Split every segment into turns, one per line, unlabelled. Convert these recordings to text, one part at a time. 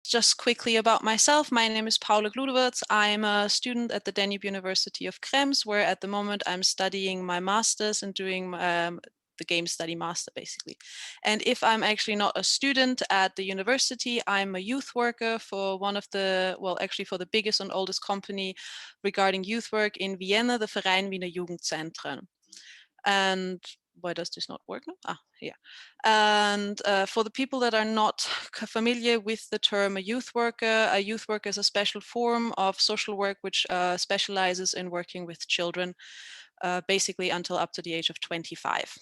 Just quickly about myself, my name is Paula Gludovatz. I'm a student at the Danube University of Krems, where at the moment I'm studying my master's and doing the game study master, basically. And if I'm actually not a student at the university, I'm a youth worker for one of the, well, actually for the biggest and oldest company regarding youth work in Vienna, the Verein Wiener Jugendzentren. And why does this not work now? Ah, yeah. And for the people that are not familiar with the term a youth worker is a special form of social work which specializes in working with children, basically until up to the age of 25.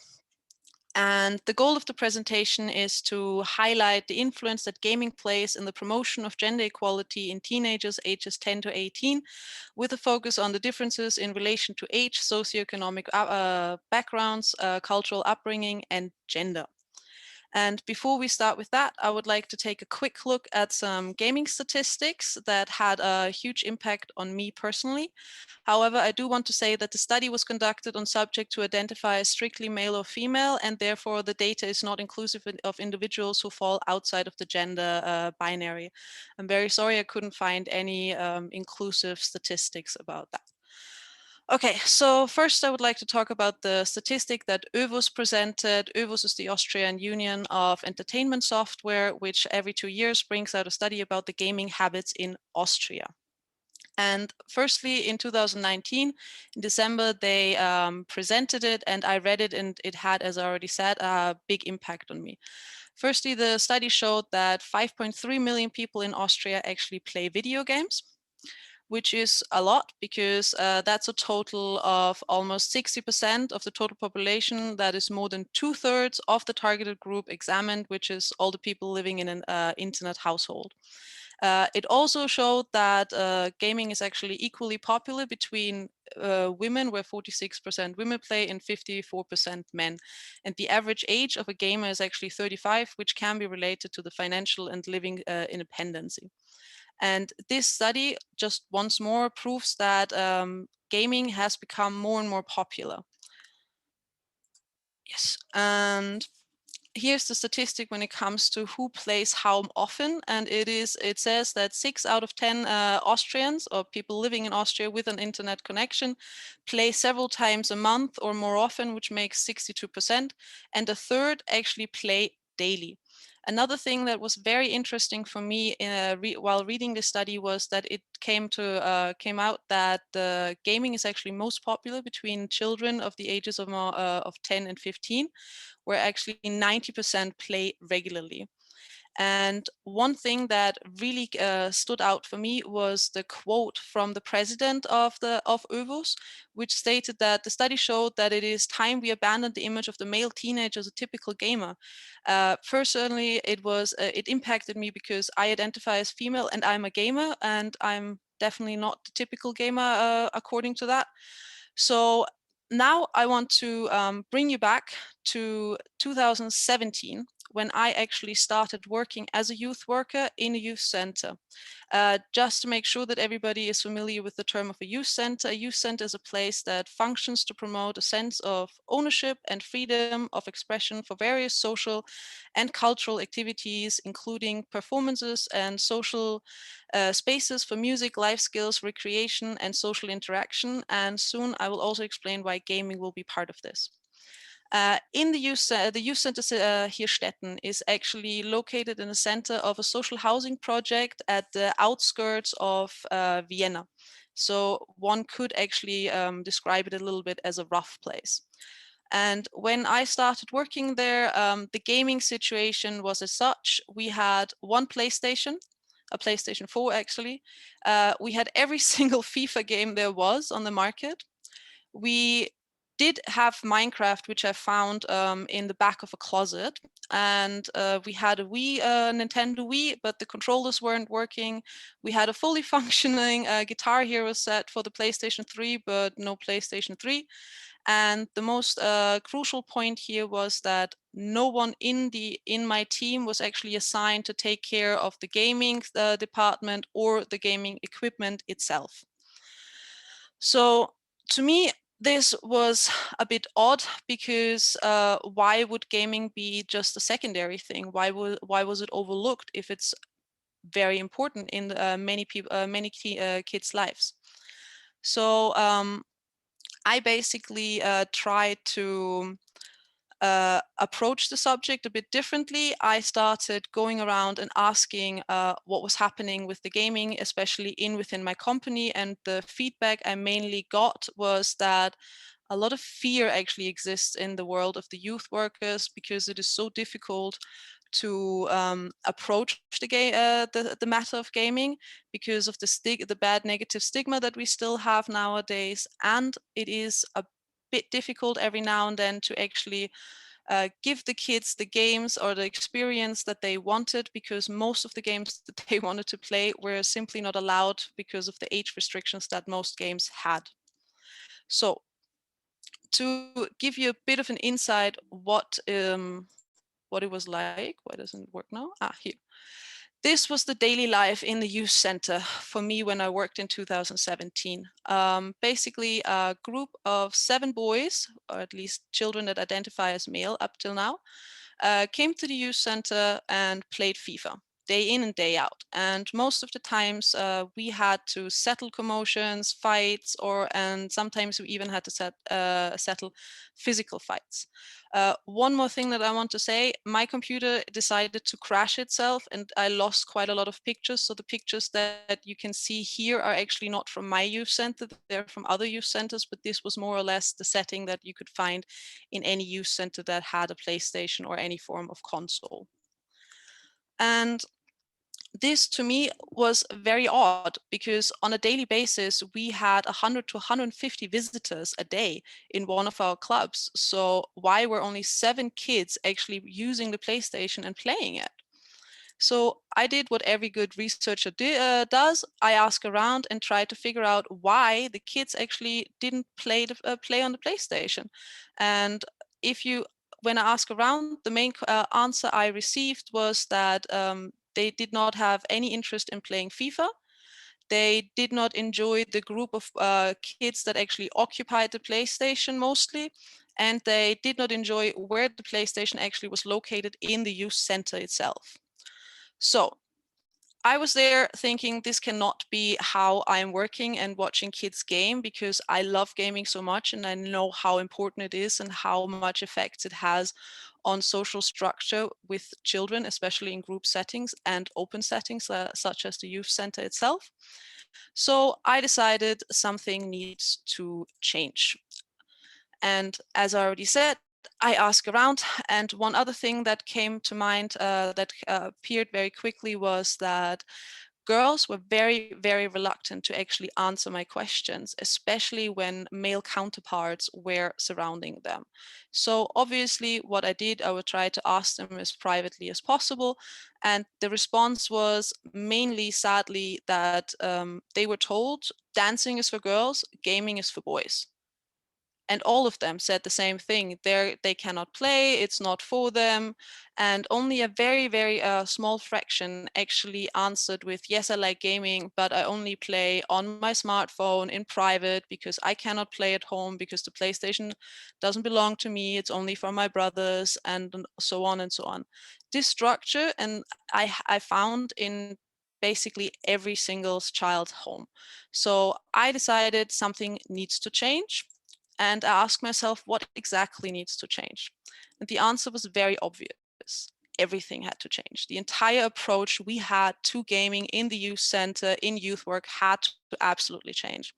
And the goal of the presentation is to highlight the influence that gaming plays in the promotion of gender equality in teenagers ages 10 to 18, with a focus on the differences in relation to age, socioeconomic backgrounds, cultural upbringing, and gender. And before we start with that, I would like to take a quick look at some gaming statistics that had a huge impact on me personally. However, I do want to say that the study was conducted on subjects who identify as strictly male or female, and therefore the data is not inclusive of individuals who fall outside of the gender binary. I'm very sorry I couldn't find any inclusive statistics about that. Okay, so first I would like to talk about the statistic that ÖVUS presented. ÖVUS is the Austrian Union of Entertainment Software, which every 2 years brings out a study about the gaming habits in Austria. And firstly, in 2019, in December, they presented it and I read it, and it had, as I already said, a big impact on me. Firstly, the study showed that 5.3 million people in Austria actually play video games, which is a lot because that's a total of almost 60% of the total population. That is more than 2/3 of the targeted group examined, which is all the people living in an internet household. It also showed that gaming is actually equally popular between women, where 46% women play and 54% men. And the average age of a gamer is actually 35, which can be related to the financial and living independency. And this study just once more proves that gaming has become more and more popular. Yes, and here's the statistic when it comes to who plays how often, and it says that 6 out of 10 Austrians, or people living in Austria with an internet connection, play several times a month or more often, which makes 62%, and a third actually play daily. Another thing that was very interesting for me while reading this study was that it came out that the gaming is actually most popular between children of the ages of 10 and 15, where actually 90% play regularly. And one thing that really stood out for me was the quote from the president of ÖVUS, which stated that the study showed that it is time we abandoned the image of the male teenager as a typical gamer. Personally, it impacted me because I identify as female and I'm a gamer, and I'm definitely not the typical gamer according to that. So now I want to bring you back to 2017, when I actually started working as a youth worker in a youth center. Just to make sure that everybody is familiar with the term of a youth center is a place that functions to promote a sense of ownership and freedom of expression for various social and cultural activities, including performances and social spaces for music, life skills, recreation, and social interaction. And soon I will also explain why gaming will be part of this. In the youth center Hirschstetten is actually located in the center of a social housing project at the outskirts of Vienna. So one could actually describe it a little bit as a rough place. And when I started working there, the gaming situation was as such. We had one PlayStation, a PlayStation 4 actually. We had every single FIFA game there was on the market. We did have Minecraft, which I found in the back of a closet, and we had a Nintendo Wii, but the controllers weren't working. We had a fully functioning Guitar Hero set for the PlayStation 3, but no PlayStation 3. And the most crucial point here was that no one in my team was actually assigned to take care of the gaming department or the gaming equipment itself. So to me, this was a bit odd because why would gaming be just a secondary thing? Why was it overlooked if it's very important in many people, kids' lives. So I basically tried to approach the subject a bit differently. I started going around and asking what was happening with the gaming, especially within my company. And the feedback I mainly got was that a lot of fear actually exists in the world of the youth workers, because it is so difficult to approach the matter of gaming, because of the bad negative stigma that we still have nowadays. And it is a bit difficult every now and then to actually give the kids the games or the experience that they wanted, because most of the games that they wanted to play were simply not allowed because of the age restrictions that most games had. So to give you a bit of an insight what it was like. Why doesn't it work now? Here. This was the daily life in the youth center for me when I worked in 2017. Basically, a group of 7 boys, or at least children that identify as male up till now, came to the youth center and played FIFA day in and day out. And most of the times we had to settle commotions, fights, and sometimes we even had to settle physical fights. One more thing that I want to say, my computer decided to crash itself and I lost quite a lot of pictures. So the pictures that you can see here are actually not from my youth center, they're from other youth centers, but this was more or less the setting that you could find in any youth center that had a PlayStation or any form of console. And this to me was very odd, because on a daily basis, we had 100 to 150 visitors a day in one of our clubs. So why were only 7 kids actually using the PlayStation and playing it? So I did what every good researcher does. I ask around and try to figure out why the kids actually didn't play on the PlayStation. And when I ask around, the main answer I received was that they did not have any interest in playing FIFA. They did not enjoy the group of kids that actually occupied the PlayStation mostly. And they did not enjoy where the PlayStation actually was located in the youth center itself. So I was there thinking this cannot be how I'm working and watching kids game, because I love gaming so much and I know how important it is and how much effects it has on social structure with children, especially in group settings and open settings such as the youth center itself. So I decided something needs to change. And as I already said, I asked around, and one other thing that came to mind that appeared very quickly was that girls were very, very reluctant to actually answer my questions, especially when male counterparts were surrounding them. So obviously what I did, I would try to ask them as privately as possible. And the response was mainly, sadly, that they were told dancing is for girls, gaming is for boys. And all of them said the same thing. They cannot play, it's not for them. And only a very, very small fraction actually answered with, yes, I like gaming, but I only play on my smartphone in private because I cannot play at home because the PlayStation doesn't belong to me. It's only for my brothers, and so on and so on. This structure, and I found in basically every single child's home. So I decided something needs to change. And I asked myself, what exactly needs to change? And the answer was very obvious. Everything had to change. The entire approach we had to gaming in the youth center, in youth work, had to absolutely change.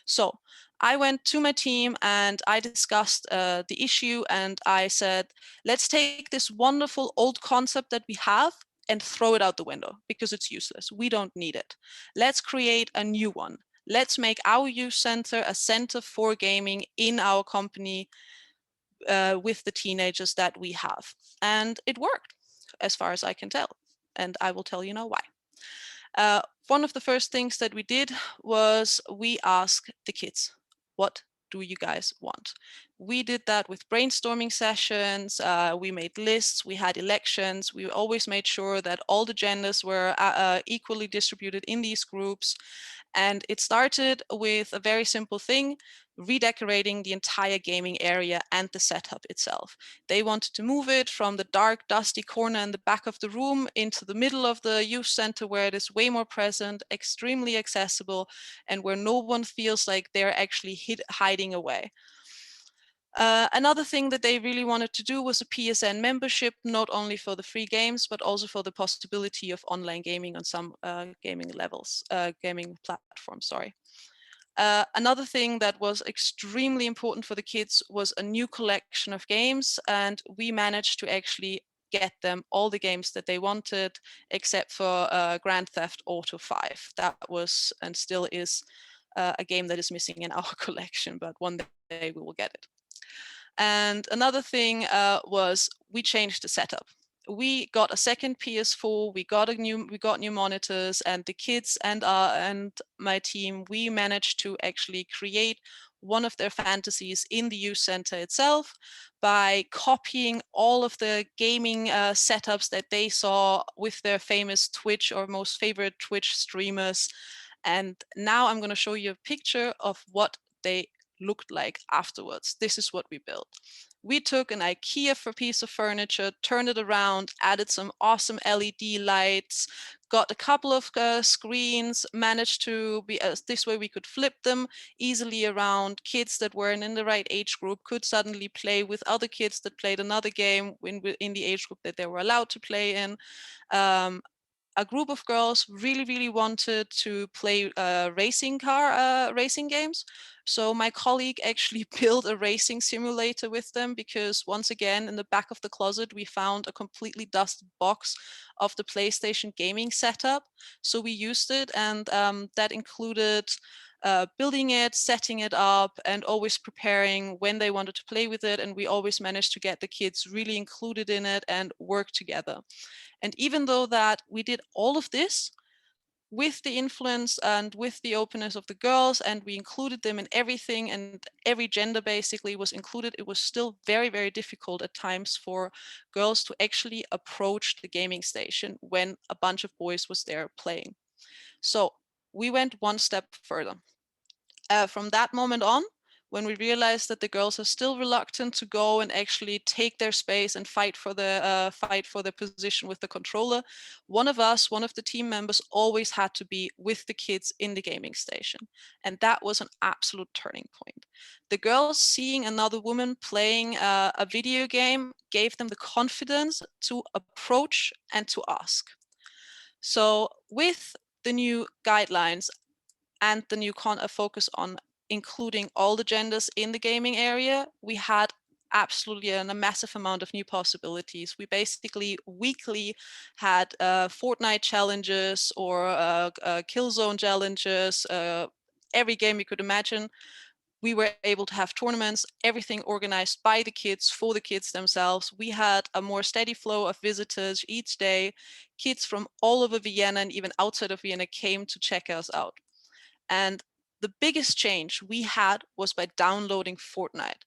So I went to my team and I discussed the issue, and I said, let's take this wonderful old concept that we have and throw it out the window because it's useless. We don't need it. Let's create a new one. Let's make our youth center a center for gaming in our company with the teenagers that we have. And it worked, as far as I can tell. And I will tell you now why. One of the first things that we did was we asked the kids, what do you guys want? We did that with brainstorming sessions. We made lists, we had elections. We always made sure that all the genders were equally distributed in these groups. And it started with a very simple thing, redecorating the entire gaming area and the setup itself. They wanted to move it from the dark, dusty corner in the back of the room into the middle of the youth center, where it is way more present, extremely accessible, and where no one feels like they're actually hiding away. Another thing that they really wanted to do was a PSN membership, not only for the free games, but also for the possibility of online gaming on some gaming platforms, sorry. Another thing that was extremely important for the kids was a new collection of games, and we managed to actually get them all the games that they wanted, except for Grand Theft Auto 5. That was and still is a game that is missing in our collection, but one day we will get it. And another thing was we changed the setup. We got a second PS4. We got new monitors, and the kids and my team, we managed to actually create one of their fantasies in the youth center itself by copying all of the gaming setups that they saw with their famous Twitch or most favorite Twitch streamers. And now I'm going to show you a picture of what they looked like afterwards. This is what we built. We took an IKEA piece of furniture, turned it around, added some awesome LED lights, got a couple of screens, managed to be this way we could flip them easily around. Kids that weren't in the right age group could suddenly play with other kids that played another game in the age group that they were allowed to play in. A group of girls really wanted to play racing games. So my colleague actually built a racing simulator with them, because once again, in the back of the closet, we found a completely dusted box of the PlayStation gaming setup. So we used it, and that included building it, setting it up, and always preparing when they wanted to play with it. And we always managed to get the kids really included in it and work together. And even though that we did all of this with the influence and with the openness of the girls, and we included them in everything, and every gender basically was included, it was still very difficult at times for girls to actually approach the gaming station when a bunch of boys was there playing. So we went one step further. From that moment on, when we realized that the girls are still reluctant to go and actually take their space and fight for their position with the controller, one of the team members always had to be with the kids in the gaming station. And that was an absolute turning point. The girls seeing another woman playing a video game gave them the confidence to approach and to ask. So with the new guidelines and the new focus on including all the genders in the gaming area, we had absolutely a massive amount of new possibilities. We basically weekly had Fortnite challenges or Killzone challenges, every game you could imagine. We were able to have tournaments, everything organized by the kids, for the kids themselves. We had a more steady flow of visitors each day. Kids from all over Vienna and even outside of Vienna came to check us out. And the biggest change we had was by downloading Fortnite.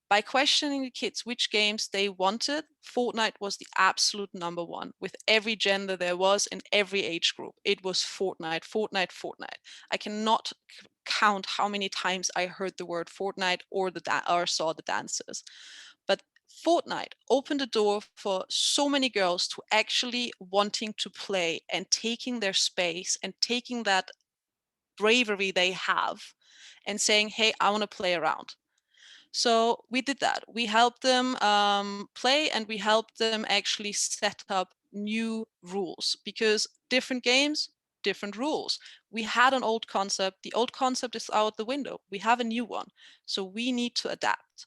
By questioning the kids which games they wanted, Fortnite was the absolute number one. With every gender there was in every age group, it was Fortnite, Fortnite, Fortnite. I cannot count how many times I heard the word Fortnite or saw the dances. But Fortnite opened the door for so many girls to actually wanting to play and taking their space and taking that bravery they have and saying, hey, I want to play around. So we did that. We helped them play, and we helped them actually set up new rules, because different games, different rules. We had an old concept. The old concept is out the window. We have a new one. So we need to adapt.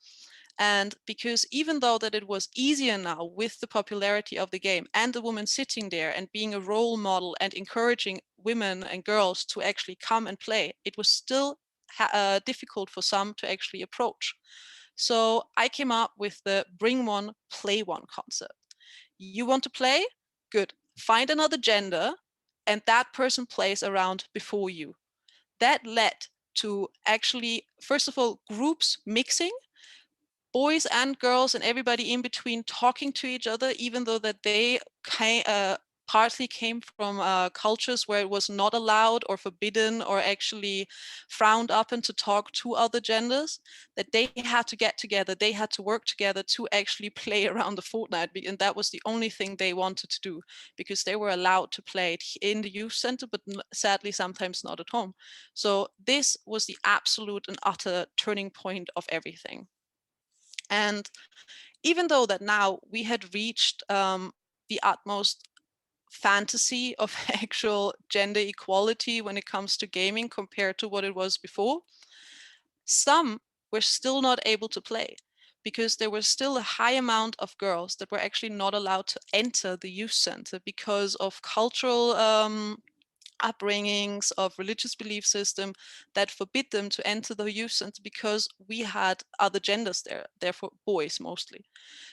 And because even though that it was easier now with the popularity of the game and the woman sitting there and being a role model and encouraging women and girls to actually come and play, it was still difficult for some to actually approach. So I came up with the bring one, play one concept. You want to play? Good. Find another gender, and that person plays around before you. That led to actually, first of all, groups mixing, boys and girls and everybody in between talking to each other, even though that they partly came from cultures where it was not allowed or forbidden or actually frowned upon to talk to other genders, that they had to get together, they had to work together to actually play around the Fortnite, and that was the only thing they wanted to do, because they were allowed to play it in the youth center, but sadly sometimes not at home. So this was the absolute and utter turning point of everything. And even though that now we had reached the utmost fantasy of actual gender equality when it comes to gaming compared to what it was before, some were still not able to play because there was still a high amount of girls that were actually not allowed to enter the youth center because of cultural upbringings, of religious belief system that forbid them to enter the youth center because we had other genders there, therefore boys mostly.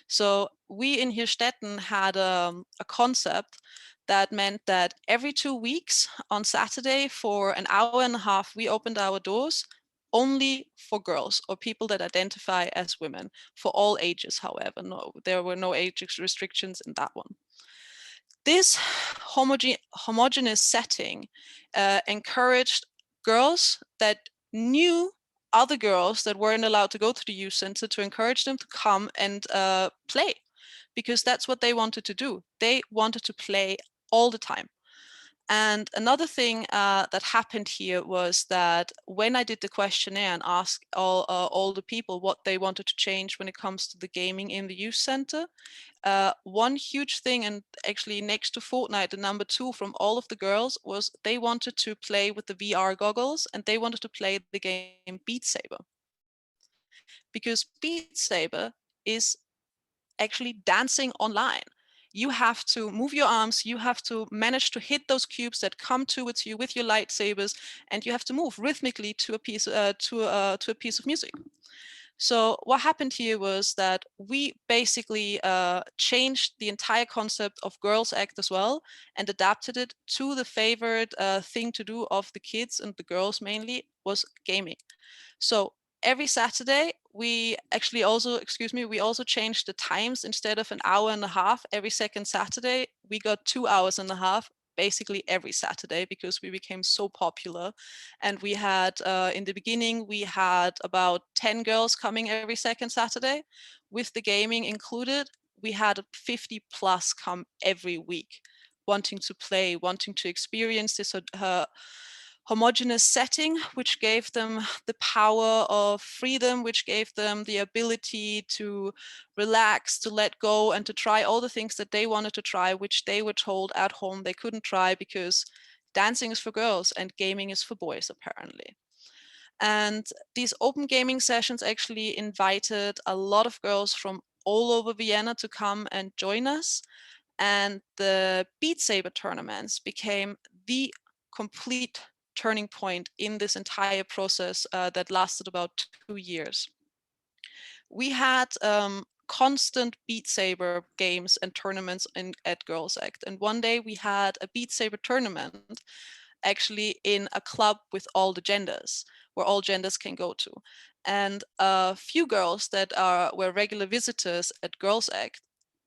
So we in Hirschstetten had a concept that meant that every 2 weeks on Saturday for an hour and a half, we opened our doors only for girls or people that identify as women, for all ages, however. No, there were no age restrictions in that one. This homogeneous setting encouraged girls that knew other girls that weren't allowed to go to the youth center to encourage them to come and play, because that's what they wanted to do. They wanted to play all the time. And another thing that happened here was that when I did the questionnaire and asked all the people what they wanted to change when it comes to the gaming in the youth center, one huge thing, and actually next to Fortnite, the number two from all of the girls, was they wanted to play with the VR goggles and they wanted to play the game Beat Saber. Because Beat Saber is actually dancing online. You have to move your arms, you have to manage to hit those cubes that come towards you with your lightsabers, and you have to move rhythmically to a piece to a piece of music. So what happened here was that we basically changed the entire concept of Girls Act as well and adapted it to the favorite thing to do of the kids, and the girls mainly, was gaming. So every Saturday, we actually also, we also changed the times. Instead of an hour and a half every second Saturday, we got 2 hours and a half basically every Saturday, because we became so popular. And we had, in the beginning, we had about 10 girls coming every second Saturday. With the gaming included, we had 50 plus come every week, wanting to play, wanting to experience this homogeneous setting, which gave them the power of freedom, which gave them the ability to relax, to let go, and to try all the things that they wanted to try, which they were told at home they couldn't try because dancing is for girls and gaming is for boys, apparently. And these open gaming sessions actually invited a lot of girls from all over Vienna to come and join us. And the Beat Saber tournaments became the complete turning point in this entire process that lasted about 2 years. We had constant Beat Saber games and tournaments at Girls Act. And one day we had a Beat Saber tournament actually in a club with all the genders, where all genders can go to. And a few girls that were regular visitors at Girls Act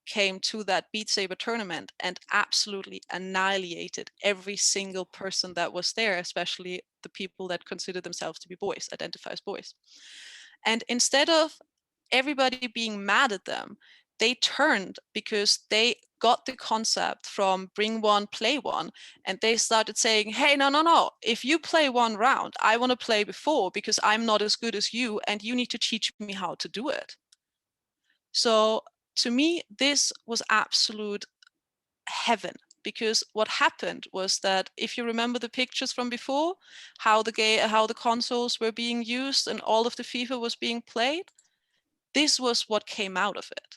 came to that Beat Saber tournament and absolutely annihilated every single person that was there, especially the people that consider themselves to be boys, identify as boys. And instead of everybody being mad at them, they turned because they got the concept from bring one, play one, and they started saying, hey, no, if you play one round, I want to play before because I'm not as good as you and you need to teach me how to do it. So to me, this was absolute heaven, because what happened was that, if you remember the pictures from before, how the consoles were being used and all of the FIFA was being played, this was what came out of it.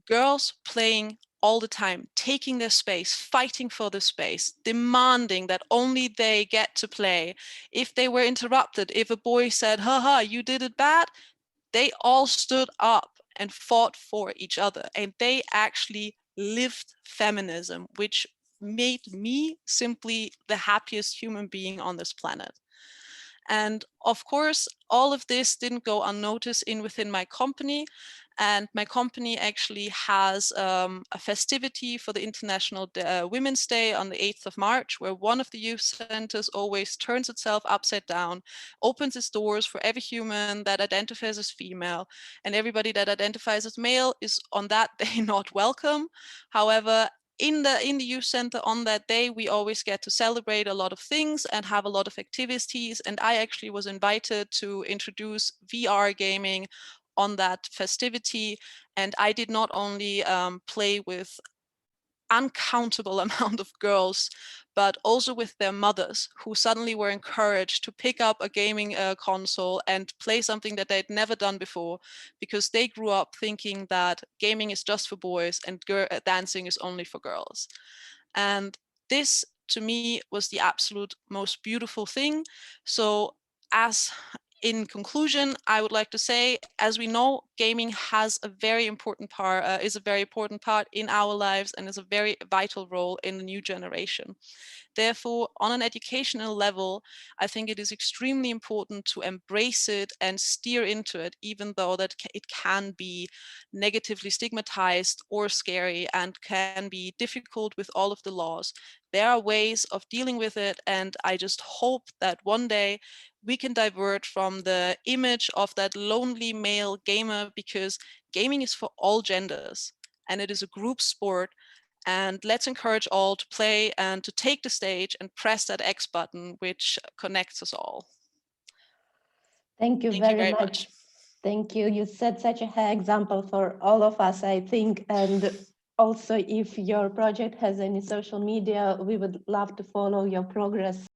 Girls playing all the time, taking their space, fighting for the space, demanding that only they get to play. If they were interrupted, if a boy said, haha, you did it bad, they all stood up and fought for each other. And they actually lived feminism, which made me simply the happiest human being on this planet. And of course, all of this didn't go unnoticed within my company. And my company actually has a festivity for the International Women's Day on the 8th of March, where one of the youth centers always turns itself upside down, opens its doors for every human that identifies as female, and everybody that identifies as male is on that day not welcome. However, in the youth center on that day, we always get to celebrate a lot of things and have a lot of activities. And I actually was invited to introduce VR gaming on that festivity. And I did not only play with uncountable amount of girls, but also with their mothers, who suddenly were encouraged to pick up a gaming console and play something that they'd never done before, because they grew up thinking that gaming is just for boys and dancing is only for girls. And this, to me, was the absolute most beautiful thing. So, as in conclusion, I would like to say, as we know, gaming has a very important part, is a very important part in our lives and is a very vital role in the new generation. Therefore, on an educational level, I think it is extremely important to embrace it and steer into it, even though that it can be negatively stigmatized or scary and can be difficult with all of the laws. There are ways of dealing with it, and I just hope that one day we can divert from the image of that lonely male gamer, because gaming is for all genders and it is a group sport. And let's encourage all to play and to take the stage and press that X button, which connects us all.
Thank you
Thank you
very
very
much.
much.
Thank you. You set such a high example for all of us, I think. And also, if your project has any social media, we would love to follow your progress